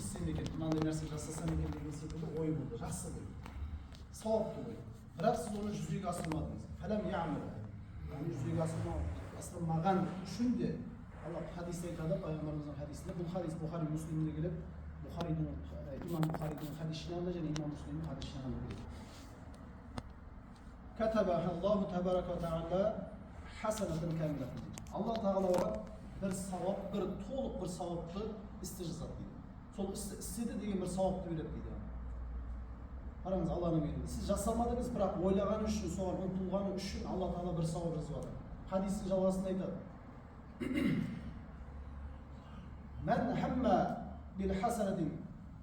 істесем екен, мынандай нәрсе жасасам екен деген секілді ой болды, жақсы ой, сауапты ой. Бірақ сіз оны жүзеге асырмадыңыз. Фәләм яъмал, яғни жүзеге асырмаған үшін де Алла хадисте айтады, пайғамбарымыздың хадисінде, бұл хадис Бухари Муслимде келеді, имам Бухаридың хадис жинағында және имам Муслимнің хадис жинағында келеді. Катабаха Аллаху табарака ва тағала хасанатан камилатан. Алла тағала бір сауап, бір толық бір сауапты істі жасады дейді. Сол істі істеді деген бір сауапты береді дейді. Қараңыз, Алланың берді. Сіз жасамадыңыз, бірақ ойлаған үшін, соған ұмтылғаны үшін Алла тағала бір сауап жазып жатыр. Хадистің жалғасында айтады. Мән хамма бил хасанатин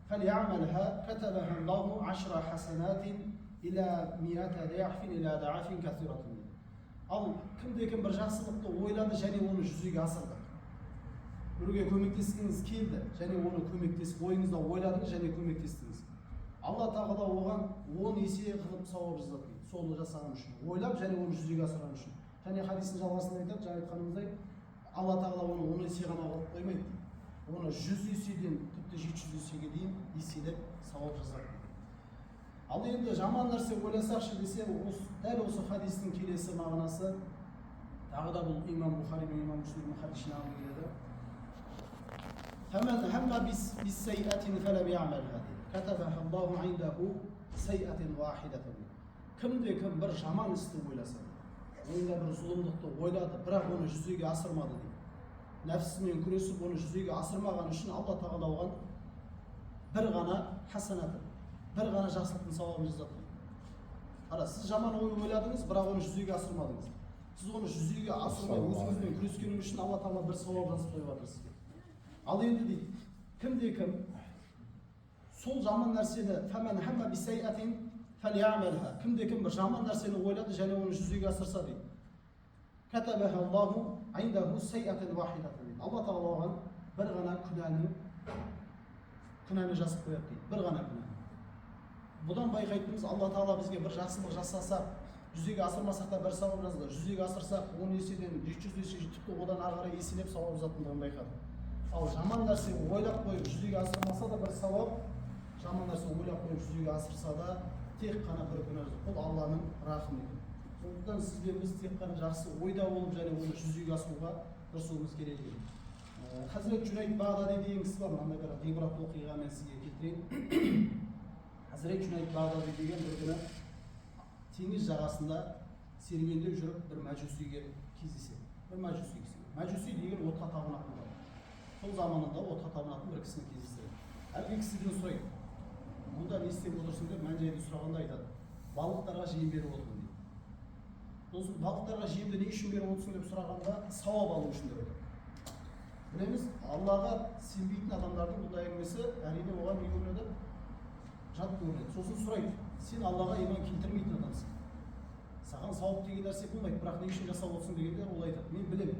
фали'амалха катабаха Аллаху 10 хасанатин иля миата да'фин иля да'фин касиратин. Ал кімде-кім бір жақсылықты ойлады және оны жүзеге асырды. Біреуге көмектескіңіз келді және оны көмектесіп, ойыңызда ойладыңыз және көмектестіңіз. Алла тағала оған 10 есе қылып сауап жазады дейді. Соны жасаған үшін, ойлап және оны жүзеге асырған үшін. Және хадистің жалғасында айтады, жаңа айтқанымыздай, Алла тағала оны 10 есе ғана қылып қоймайды. Оны 100 еседен тіпті 700 есеге дейін еселеп сауап жазады. Ал енді жаман нәрсе ойласақшы десе, дәл осы хадистің келесі мағынасы, тағы да бұл имам Бухари мен имам Муслимнің хадис жинағында келеді. فمن هم بالسيئة فلم يعملها كتبها الله عنده سيئة واحدة. Кім-де-кім бір жаман істі ойласа, ойында бір зұлымдықты ойлады, бірақ оны жүзеге асырмады дейді. Нәпсімен күресіп, оны жүзеге асырмаған үшін Алла тағала оған бір ғана хасанаты, бір ғана жақсылықтың сауабын жазады дейді. Ара, сіз жаман ой ойладыңыз, бірақ оны жүзеге асырмадыңыз. Сіз оны жүзеге асырмай өзіңізбен күрескеніңіз үшін Алла тағала бір сауап жазып қойып жатыр сізге. Ал енді дейді, кімде-кім сол жаман нәрсені кімде-кім бір жаман нәрсені ойлады және оны жүзеге асырса дейді. Алла тағала оған бір ғана күнәні жазып қояды дейді, бір ғана күнәні. Бұдан байқайтынымыз, Алла тағала бізге бір жақсылық жасасақ, жүзеге асырмасақ та бір сауап жазды, жүзеге асырсақ 10 еседен 700 есе тіпті одан ары қарай еселеп сауап жазатындығын байқадық. Ал жаман нәрсе ойлап қойып жүзеге асырмаса да бір сауап, жаман нәрсе ойлап қойып жүзеге асырса да тек қана бір күнә жазып, бұл Алланың рахымы екен. Сондықтан сізбен біз тек қана жақсы ойда болып және оны жүзеге асыруға тырысуымыз керек екен. Хазірет Жүнайд Бағдади деген кісі бар, мынандай бір ғибрат оқиға мен сізге келтірейін. Хазірет Жүнайд Бағдади деген бір күні теңіз жағасында серуендеп жүріп бір мәжусиге кездеседі. Бір мәжуси кісі. Мәжуси деген отқа табынатын бар. Сол заманында отқа табынатын бір кісіні кездеседі. Әлгі кісіден сұрайды, мұнда не істеп отырсың деп мән-жайды сұрағанда айтады, балықтарға жем беріп отырмын дейді. Сосын балықтарға жемді не үшін беріп отырсың деп сұрағанда, сауап алу үшін деп айтады. Білеміз, Аллаға сенбейтін адамдардың бұндай әңгімесі әрине оған не көрінеді? Жат көрінеді. Сосын сұрайды, сен Аллаға иман келтірмейтін адамсың. Саған сауап деген нәрсе болмайды, бірақ не үшін жасап отырсың дегенде ол айтады, мен білемін.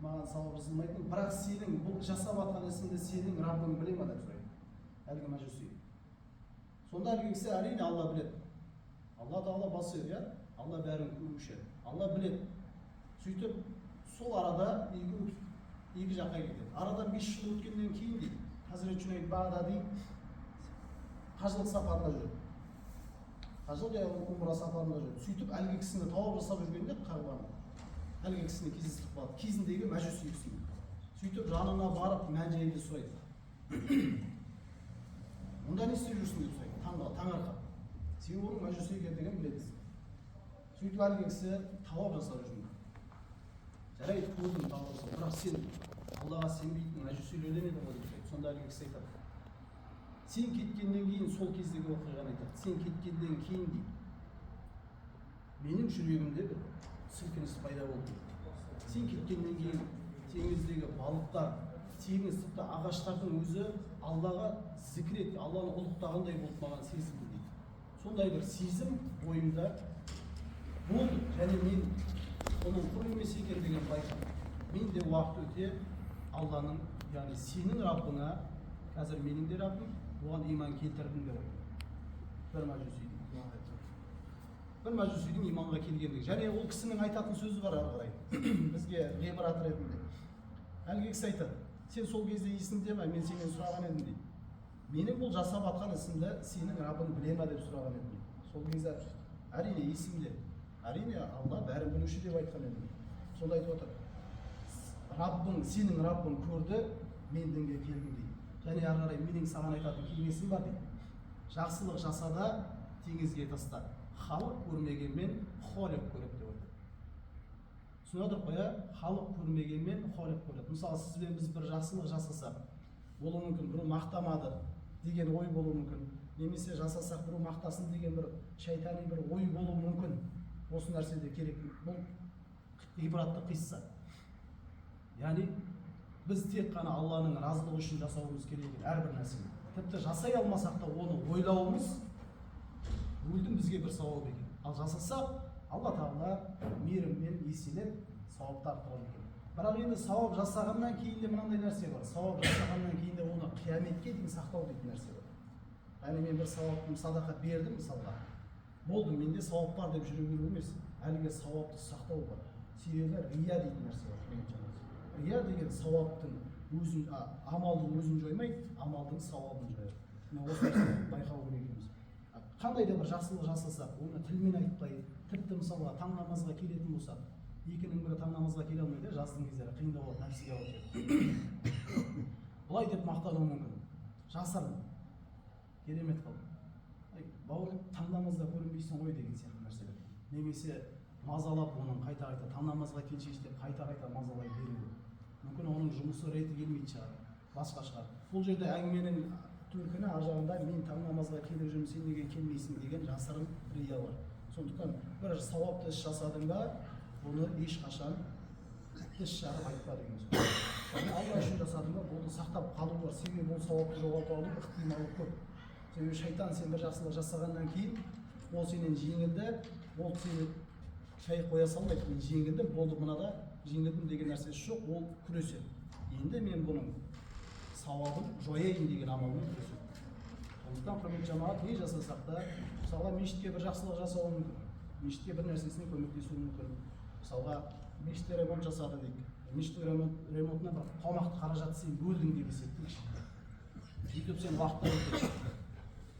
Маған сауап жазылмайтын, бірақ сенің бұл жасап жатқан ісіңді сенің Раббың біле ме деп сұрайды. Әлгі мәжуси. Сонда әлгі кісі әрине Алла біледі. Алла тағала басыр, иә? Алла бәрін көруші. Алла біледі. Сөйтіп, сол арада екі жаққа кетеді. Арадан 5 жыл өткеннен кейін дейді, Хазірет Жүнайд Бағдади қажылық сапарында жүреді. Қажылық я умра сапарында жүреді. Сөйтіп, әлгі кісіні тауап жасап жүргенде Қарбаны. Әлгі кісіні кездестіріп қалады, кезіндегі мәжуси кісіні. Сөйтіп жанына барып мән-жайды сұрайды. Мұнда не істеп жүрсің деп сұрайды, таңырқап. Сен оның мәжуси екендігін білеміз. Сөйтіп әлгі кісі тауап жасап жүрмін. Жарайды, көрдім тауап жасап, бірақ сен Аллаға сенбейтін мәжусилерден едің ғой деп сұрайды. Сонда әлгі кісі айтады, сен кеткеннен кейін сол кездегі оқиғаны айтады. Сен кеткеннен кейін дейді, менің жүрегімде бір сілкініс пайда болды. Сен кеткеннен кейін теңіздегі балықтар, теңіз тіпті ағаштардың өзі Аллаға зікір етті, Алланы ұлықтағандай болып маған сезілді дейді. Сондай бір сезім бойымда болды және мен оның құр емес екендігін байқадым. Мен де уақыт өте Алланың, яғни сенің Раббыңа, қазір менің де Раббым, оған иман келтірдім деп отыр. Бір мәжусидің иманға келгендігі. Және ол кісінің айтатын сөзі бар ары қарай. Бізге ғибрат ретінде. Әлгі кісі айтады, сен сол кезде есіңде ме, мен сенен сұраған едім дейді. менің бұл жасап жатқан ісімді сенің Раббың біле ме деп сұраған едім. Сол кезде әрине есімде, әрине Алла бәрін білуші деп айтқан едім. Сонда айтып отыр, Раббың, сенің Раббың көрді, мен дінге келдім дейді. Және ары қарай менің саған айтатын кеңесім бар дейді. Жақсылық жасада теңізге таста, халық көрмегенмен холик көреді деп айтады. Түсініп отырып қой, халық көрмегенмен холик көреді. Мысалы сізбен біз бір жақсылық жасасақ, болуы мүмкін біреу мақтамады деген ой болуы мүмкін, немесе жасасақ біреу мақтасын деген бір шайтани бір ой болуы мүмкін. Осы нәрседе керек, бұл ғибратты қисса. Яғни біз тек қана Алланың разылығы үшін жасауымыз керек екен әрбір нәрсені. Тіпті жасай алмасақ та оны ойлауымыз өлдің бізге бір сауап екен. Ал жасасақ, Алла Тағала мейіріммен еселеп сауапты арттырады екен. Бірақ енді сауап жасағаннан кейін де мынандай нәрсе бар. Сауап жасағаннан кейін де оны қияметке дейін сақтау дейтін нәрсе бар. Яғни мен бір сауапты садақа бердім мысалға. Болды, менде сауап бар деп жүре беру емес. Әлгі сауапты сақтау бар. Себебі рия дейтін нәрсе бар. Рия деген сауаптың өзін, амалдың өзін жоймайды, амалдың сауабын жояды. Осы нәрсені байқау керек екенбіз. Қандай да бір жақсылық жасасақ, оны тілмен айтпай, тіпті мысалға таң намазға келетін болсақ, екінің бірі таң намазға келе алмайды, жаздың кездері қиындау болады, нәпсіге алып. Бұлай деп мақтануы мүмкін. Жасырын. Керемет қылып. Бауырым, таң намазда көрінбейсің ғой деген сияқты нәрселер. Немесе мазалап оның қайта-қайта таң намазға келшейші деп қайта-қайта мазалай беру. Мүмкін оның жұмысы реті келмейді шығар, басқа шығар. Бұл жерде әңгіменің төркіні ар жағында мен таң намазға келіп жүрмін, сен неге келмейсің деген жасырын рия бар. Сондықтан бір сауапты іс жасадың ба, бұны ешқашан тіс жарып айтпа деген сөз. Яғни Алла үшін жасадың ба, оны сақтап қалу бар. Себебі ол сауапты жоғалтып алу ықтималы көп. Себебі шайтан сен бір жақсылық жасағаннан кейін ол сенен жеңілді, ол сені шай қоя салмайды, мен жеңілдім, болды мынада жеңілдім деген нәрсесі жоқ, ол күреседі. Енді мен бұның сауабын жояйын деген амалмен күреседі. Сондықтан құрметті жамағат, не жасасақ та, мысалға мешітке бір жақсылық жасауы мүмкін, мешітке бір нәрсесіне көмектесуі мүмкін. Мысалға мешітте ремонт жасады дейік, мешіт ремонтына бір қомақты қаражат сен бөлдің деп есептейікші. Сөйтіп сен уақытта өтесің.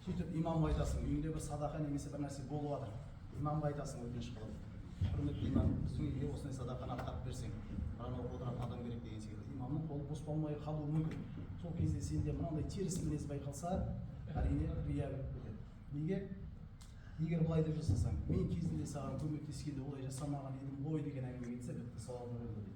Сөйтіп имамға айтасың, үйіңде бір садақа немесе бір нәрсе болып жатыр. Имамға айтасың, өтініш қылып. Құрметті имам, біздің үйге осындай садақаны атқарып берсең, анау отыратын адам керек деген секілді. Имамның қолы бос болмай қалуы мүмкін. Сол кезде сенде мынандай теріс мінез байқалса, әрине рия болып кетеді. Неге? Егер былай деп жасасаң, мен кезінде саған көмектескенде олай жасамаған едім ғой деген әңгіме кетсе, бітті сауабы болды дейді.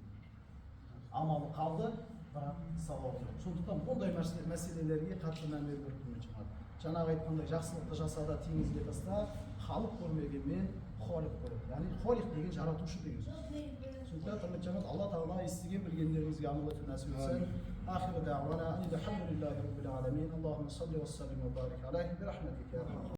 Амалы қалды, бірақ сауабы жоқ. Сондықтан бұндай мәселелерге қатты мән беру керек құрметті жамағат. Жаңағы айтқандай жақсылықты жасада теңізге таста, халық көрмегенмен холик көреді. Яғни холик деген жаратушы деген сөз. Сондықтан құрметті жамағат, Алла Тағала естіген білгендеріңізге амал ету нәсіп етсін. Ахиру дағуана, алхамдулиллахи раббил аламин. Аллахумма салли ва саллим ва барик алейхи би рахматика.